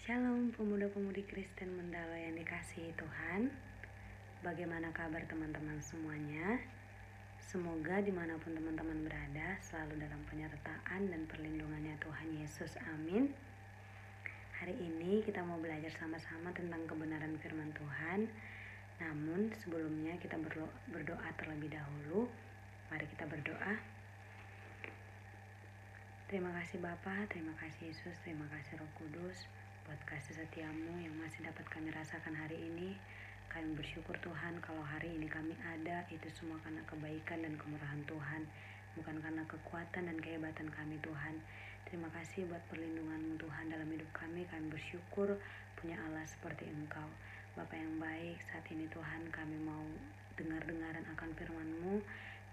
Shalom pemuda-pemudi Kristen Mendalo yang dikasihi Tuhan. Bagaimana kabar teman-teman semuanya? Semoga dimanapun teman-teman berada selalu dalam penyertaan dan perlindungannya Tuhan Yesus. Amin. Hari ini kita mau belajar sama-sama tentang kebenaran firman Tuhan. Namun sebelumnya kita berdoa terlebih dahulu. Mari kita berdoa. Terima kasih Bapa, terima kasih Yesus, terima kasih Roh Kudus buat kasih setiamu yang masih dapat kami rasakan hari ini. Kami bersyukur Tuhan kalau hari ini kami ada, itu semua karena kebaikan dan kemurahan Tuhan, bukan karena kekuatan dan kehebatan kami Tuhan. Terima kasih buat perlindungan-Mu Tuhan dalam hidup kami. Kami bersyukur punya Allah seperti Engkau. Bapa yang baik, saat ini Tuhan kami mau dengar-dengaran akan firman-Mu.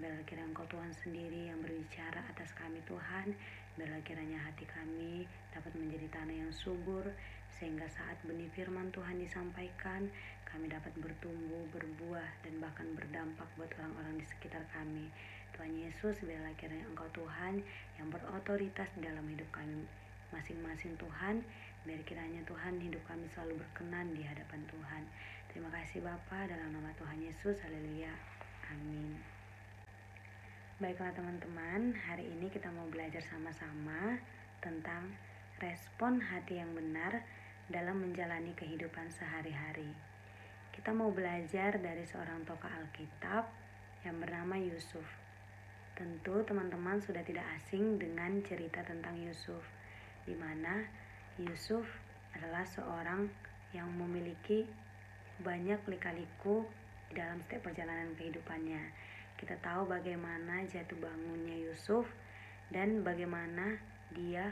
Biarlah kiranya Engkau Tuhan sendiri yang berbicara atas kami Tuhan. Biarlah kiranya hati kami dapat menjadi tanah yang subur, sehingga saat benih firman Tuhan disampaikan, kami dapat bertumbuh, berbuah, dan bahkan berdampak buat orang-orang di sekitar kami. Tuhan Yesus, biarlah kiranya Engkau Tuhan yang berotoritas di dalam hidup kami masing-masing Tuhan. Biar kiranya Tuhan hidup kami selalu berkenan di hadapan Tuhan. Terima kasih Bapa, dalam nama Tuhan Yesus, haleluya, amin. Baiklah teman-teman, hari ini kita mau belajar sama-sama tentang respon hati yang benar dalam menjalani kehidupan sehari-hari. Kita mau belajar dari seorang tokoh Alkitab yang bernama Yusuf. Tentu teman-teman sudah tidak asing dengan cerita tentang Yusuf, di mana Yusuf adalah seorang yang memiliki banyak lika-liku di dalam setiap perjalanan kehidupannya. Kita tahu bagaimana jatuh bangunnya Yusuf dan bagaimana dia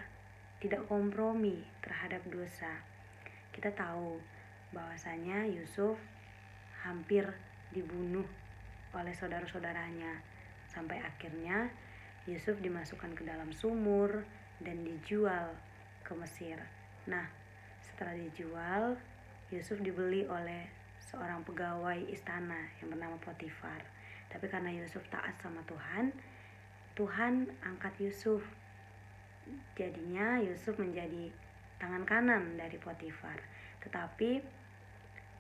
tidak kompromi terhadap dosa. Kita tahu bahwasanya Yusuf hampir dibunuh oleh saudara-saudaranya, sampai akhirnya Yusuf dimasukkan ke dalam sumur dan dijual ke Mesir. Nah, setelah dijual, Yusuf dibeli oleh seorang pegawai istana yang bernama Potifar. Tapi karena Yusuf taat sama Tuhan, Tuhan angkat Yusuf. Jadinya Yusuf menjadi tangan kanan dari Potifar. Tetapi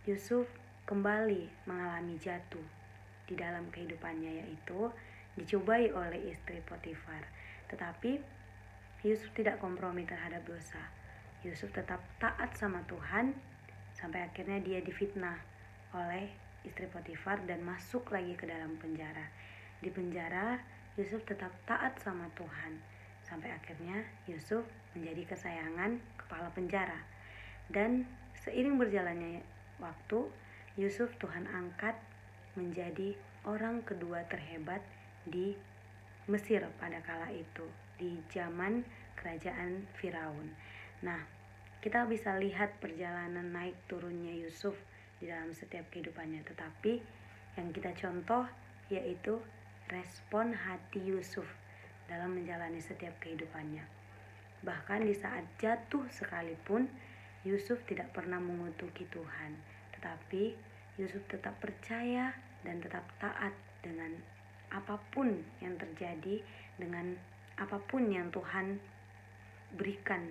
Yusuf kembali mengalami jatuh di dalam kehidupannya, yaitu dicobai oleh istri Potifar. Tetapi Yusuf tidak kompromi terhadap dosa. Yusuf tetap taat sama Tuhan sampai akhirnya dia difitnah oleh istri Potifar dan masuk lagi ke dalam penjara. Di penjara Yusuf tetap taat sama Tuhan sampai akhirnya Yusuf menjadi kesayangan kepala penjara. Dan seiring berjalannya waktu, Yusuf Tuhan angkat menjadi orang kedua terhebat di Mesir pada kala itu, di zaman kerajaan Firaun. Nah, kita bisa lihat perjalanan naik turunnya Yusuf di dalam setiap kehidupannya. Tetapi yang kita contoh yaitu respon hati Yusuf dalam menjalani setiap kehidupannya. Bahkan di saat jatuh sekalipun, Yusuf tidak pernah mengutuki Tuhan. Tetapi Yusuf tetap percaya dan tetap taat dengan apapun yang terjadi, dengan apapun yang Tuhan berikan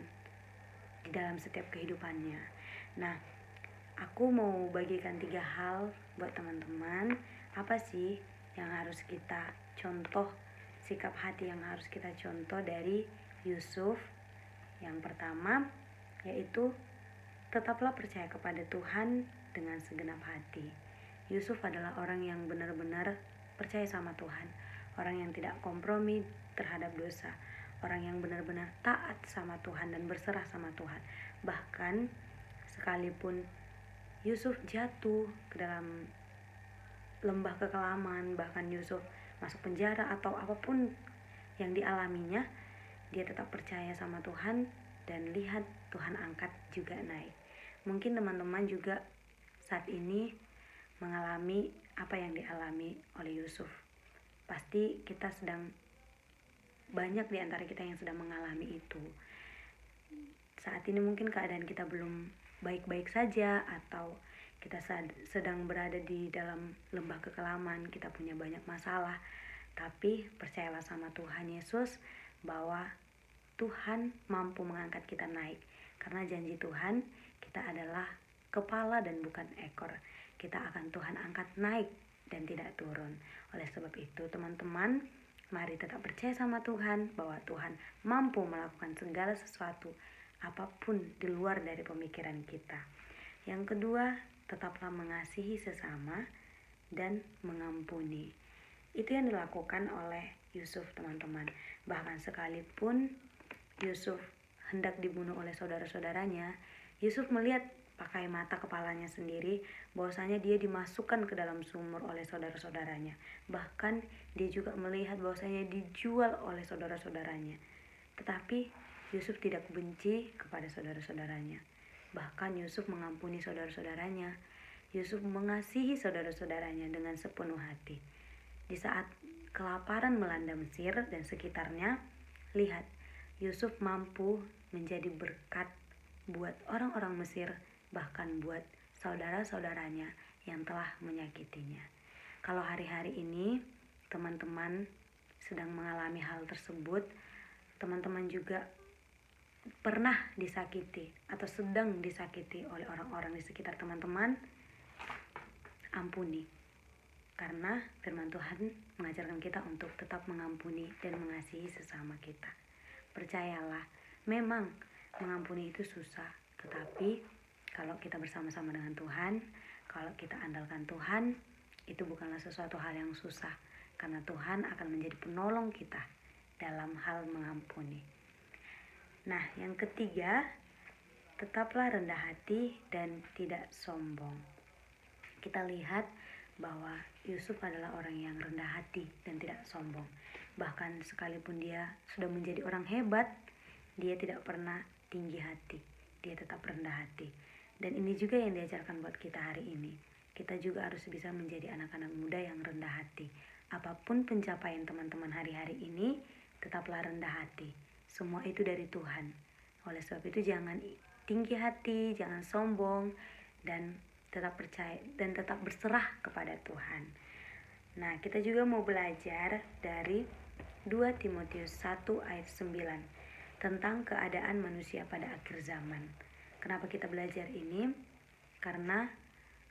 di dalam setiap kehidupannya. Nah, aku mau bagikan 3 hal buat teman-teman. Apa sih yang harus kita contoh, sikap hati yang harus kita contoh dari Yusuf? Yang pertama yaitu tetaplah percaya kepada Tuhan dengan segenap hati. Yusuf adalah orang yang benar-benar percaya sama Tuhan, orang yang tidak kompromi terhadap dosa, orang yang benar-benar taat sama Tuhan dan berserah sama Tuhan. Bahkan sekalipun Yusuf jatuh ke dalam lembah kekelaman, bahkan Yusuf masuk penjara atau apapun yang dialaminya, dia tetap percaya sama Tuhan dan lihat Tuhan angkat juga naik. Mungkin teman-teman juga saat ini mengalami apa yang dialami oleh Yusuf. Pasti kita banyak di antara kita yang sedang mengalami itu. Saat ini mungkin keadaan kita belum baik-baik saja, atau kita sedang berada di dalam lembah kekelaman, kita punya banyak masalah. Tapi percayalah sama Tuhan Yesus bahwa Tuhan mampu mengangkat kita naik. Karena janji Tuhan, kita adalah kepala dan bukan ekor. Kita akan Tuhan angkat naik dan tidak turun. Oleh sebab itu, teman-teman, mari tetap percaya sama Tuhan bahwa Tuhan mampu melakukan segala sesuatu, apapun di luar dari pemikiran kita. Yang kedua, tetaplah mengasihi sesama dan mengampuni. Itu yang dilakukan oleh Yusuf, teman-teman. Bahkan sekalipun Yusuf hendak dibunuh oleh saudara-saudaranya, Yusuf melihat pakai mata kepalanya sendiri bahwasanya dia dimasukkan ke dalam sumur oleh saudara-saudaranya. Bahkan dia juga melihat bahwasanya dijual oleh saudara-saudaranya. Tetapi Yusuf tidak benci kepada saudara-saudaranya. Bahkan Yusuf mengampuni saudara-saudaranya. Yusuf mengasihi saudara-saudaranya dengan sepenuh hati. Di saat kelaparan melanda Mesir dan sekitarnya, lihat, Yusuf mampu menjadi berkat buat orang-orang Mesir, bahkan buat saudara-saudaranya yang telah menyakitinya. Kalau hari-hari ini teman-teman sedang mengalami hal tersebut, teman-teman juga pernah disakiti atau sedang disakiti oleh orang-orang di sekitar teman-teman, ampuni. Karena firman Tuhan mengajarkan kita untuk tetap mengampuni dan mengasihi sesama kita. Percayalah, memang mengampuni itu susah, tetapi kalau kita bersama-sama dengan Tuhan, kalau kita andalkan Tuhan, itu bukanlah sesuatu hal yang susah, karena Tuhan akan menjadi penolong kita dalam hal mengampuni. Nah, yang ketiga, tetaplah rendah hati dan tidak sombong. Kita lihat bahwa Yusuf adalah orang yang rendah hati dan tidak sombong. Bahkan sekalipun dia sudah menjadi orang hebat, dia tidak pernah tinggi hati. Dia tetap rendah hati. Dan ini juga yang diajarkan buat kita hari ini. Kita juga harus bisa menjadi anak-anak muda yang rendah hati. Apapun pencapaian teman-teman hari-hari ini, tetaplah rendah hati. Semua itu dari Tuhan. Oleh sebab itu jangan tinggi hati, jangan sombong, dan tetap percaya dan tetap berserah kepada Tuhan. Nah, kita juga mau belajar dari 2 Timotius 1 ayat 9 tentang keadaan manusia pada akhir zaman. Kenapa kita belajar ini? Karena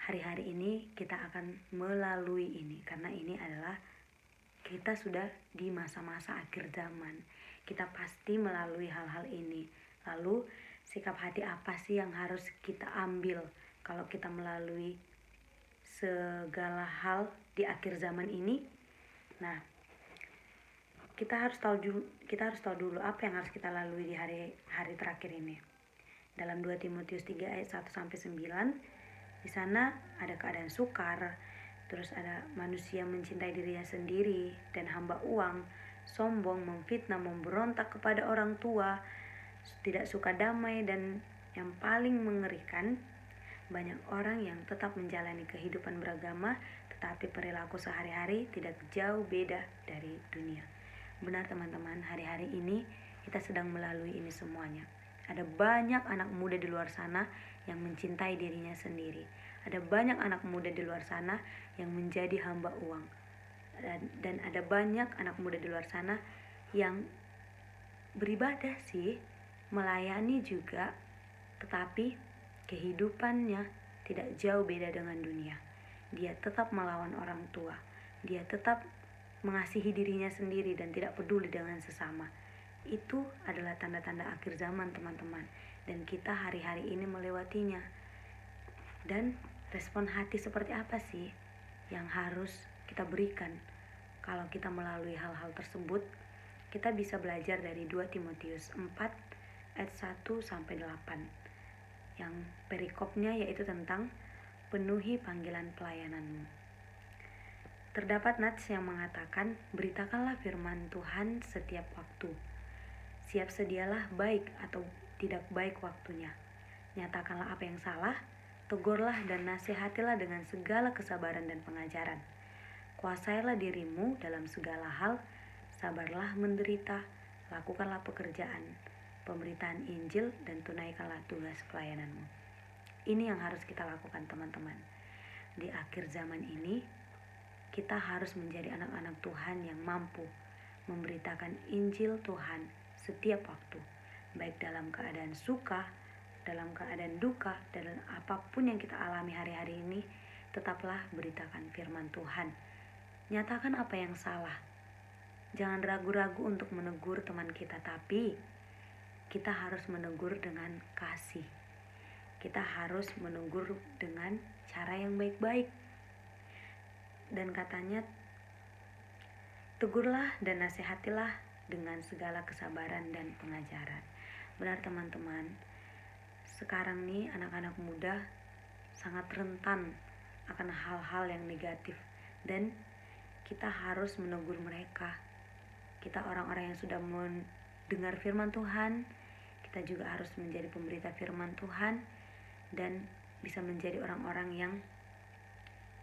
hari-hari ini kita akan melalui ini. Karena ini adalah kita sudah di masa-masa akhir zaman. Kita pasti melalui hal-hal ini. Lalu sikap hati apa sih yang harus kita ambil kalau kita melalui segala hal di akhir zaman ini? Nah, kita harus tahu dulu apa yang harus kita lalui di hari-hari terakhir ini. Dalam 2 Timotius 3 ayat 1 sampai 9, di sana ada keadaan sukar, terus ada manusia mencintai dirinya sendiri dan hamba uang, sombong, memfitnah, memberontak kepada orang tua, tidak suka damai, dan yang paling mengerikan, banyak orang yang tetap menjalani kehidupan beragama, tetapi perilaku sehari-hari tidak jauh beda dari dunia. Benar teman-teman, hari-hari ini kita sedang melalui ini semuanya. Ada banyak anak muda di luar sana yang mencintai dirinya sendiri. Ada banyak anak muda di luar sana yang menjadi hamba uang. Dan ada banyak anak muda di luar sana yang beribadah sih, melayani juga, tetapi kehidupannya tidak jauh beda dengan dunia. Dia tetap melawan orang tua. Dia tetap mengasihi dirinya sendiri dan tidak peduli dengan sesama. Itu adalah tanda-tanda akhir zaman, teman-teman. Dan kita hari-hari ini melewatinya. Dan respon hati seperti apa sih yang harus kita berikan kalau kita melalui hal-hal tersebut? Kita bisa belajar dari 2 Timotius 4 ayat 1 sampai 8. Yang perikopnya yaitu tentang penuhi panggilan pelayananmu. Terdapat nats yang mengatakan, beritakanlah firman Tuhan setiap waktu. Siap sedialah baik atau tidak baik waktunya. Nyatakanlah apa yang salah, tegurlah dan nasihatilah dengan segala kesabaran dan pengajaran. Kuasailah dirimu dalam segala hal, sabarlah menderita, lakukanlah pekerjaan, pemberitaan Injil, dan tunaikanlah tugas pelayananmu. Ini yang harus kita lakukan, teman-teman. Di akhir zaman ini, kita harus menjadi anak-anak Tuhan yang mampu memberitakan Injil Tuhan setiap waktu, baik dalam keadaan suka dalam keadaan duka, dan apapun yang kita alami hari-hari ini, tetaplah beritakan firman Tuhan. Nyatakan apa yang salah. Jangan ragu-ragu untuk menegur teman kita, tapi kita harus menegur dengan kasih. Kita harus menegur dengan cara yang baik-baik. Dan katanya, tegurlah dan nasihatilah dengan segala kesabaran dan pengajaran. Benar teman-teman, sekarang nih anak-anak muda sangat rentan akan hal-hal yang negatif, dan kita harus menegur mereka. Kita orang-orang yang sudah mendengar firman Tuhan, kita juga harus menjadi pemberita firman Tuhan dan bisa menjadi orang-orang yang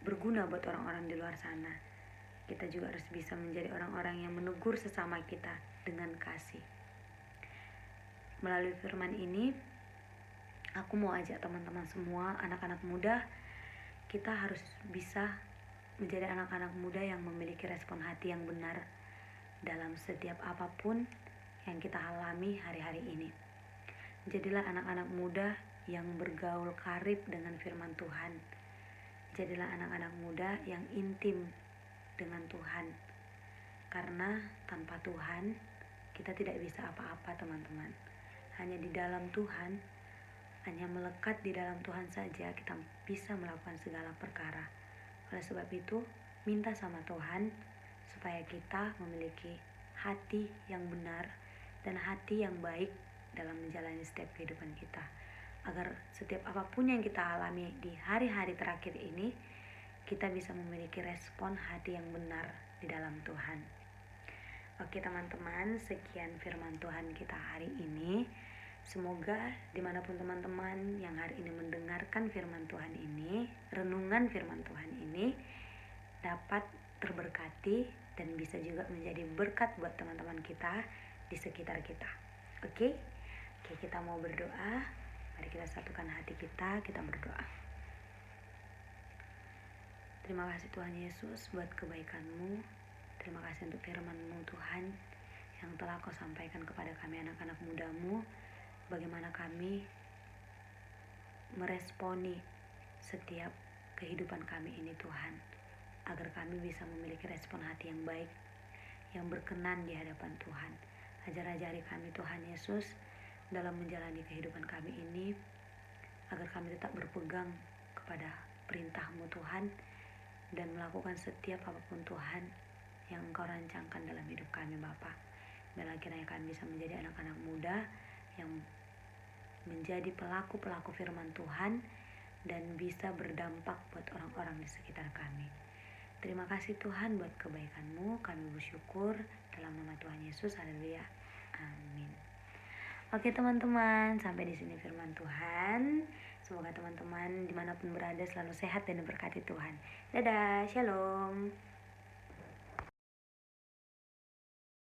berguna buat orang-orang di luar sana. Kita juga harus bisa menjadi orang-orang yang menegur sesama kita dengan kasih. Melalui firman ini, aku mau ajak teman-teman semua, anak-anak muda, kita harus bisa menjadi anak-anak muda yang memiliki respon hati yang benar dalam setiap apapun yang kita alami hari-hari ini. Jadilah anak-anak muda yang bergaul karib dengan firman Tuhan. Jadilah anak-anak muda yang intim dengan Tuhan. Karena tanpa Tuhan, kita tidak bisa apa-apa teman-teman. Hanya di dalam Tuhan, hanya melekat di dalam Tuhan saja kita bisa melakukan segala perkara. Oleh sebab itu, minta sama Tuhan supaya kita memiliki hati yang benar dan hati yang baik dalam menjalani setiap kehidupan kita, agar setiap apapun yang kita alami di hari-hari terakhir ini, kita bisa memiliki respon hati yang benar di dalam Tuhan. Oke teman-teman, sekian firman Tuhan kita hari ini. Semoga dimanapun teman-teman yang hari ini mendengarkan firman Tuhan ini, renungan firman Tuhan ini dapat terberkati dan bisa juga menjadi berkat buat teman-teman kita di sekitar kita. Oke, kita mau berdoa. Mari kita satukan hati kita berdoa. Terima kasih Tuhan Yesus buat kebaikan-Mu. Terima kasih untuk firman-Mu Tuhan yang telah Kau sampaikan kepada kami anak-anak muda-Mu. Bagaimana kami meresponi setiap kehidupan kami ini Tuhan, agar kami bisa memiliki respon hati yang baik, yang berkenan di hadapan Tuhan. Ajar-ajari kami Tuhan Yesus dalam menjalani kehidupan kami ini, agar kami tetap berpegang kepada perintah-Mu Tuhan, dan melakukan setiap apapun Tuhan yang Engkau rancangkan dalam hidup kami Bapa. Biarlah kiranya kami bisa menjadi anak-anak muda yang menjadi pelaku-pelaku firman Tuhan dan bisa berdampak buat orang-orang di sekitar kami. Terima kasih Tuhan buat kebaikan-Mu. Kami bersyukur dalam nama Tuhan Yesus. Haleluya. Amin. Oke teman-teman, sampai di sini firman Tuhan. Semoga teman-teman dimanapun berada selalu sehat dan diberkati Tuhan. Dadah, shalom.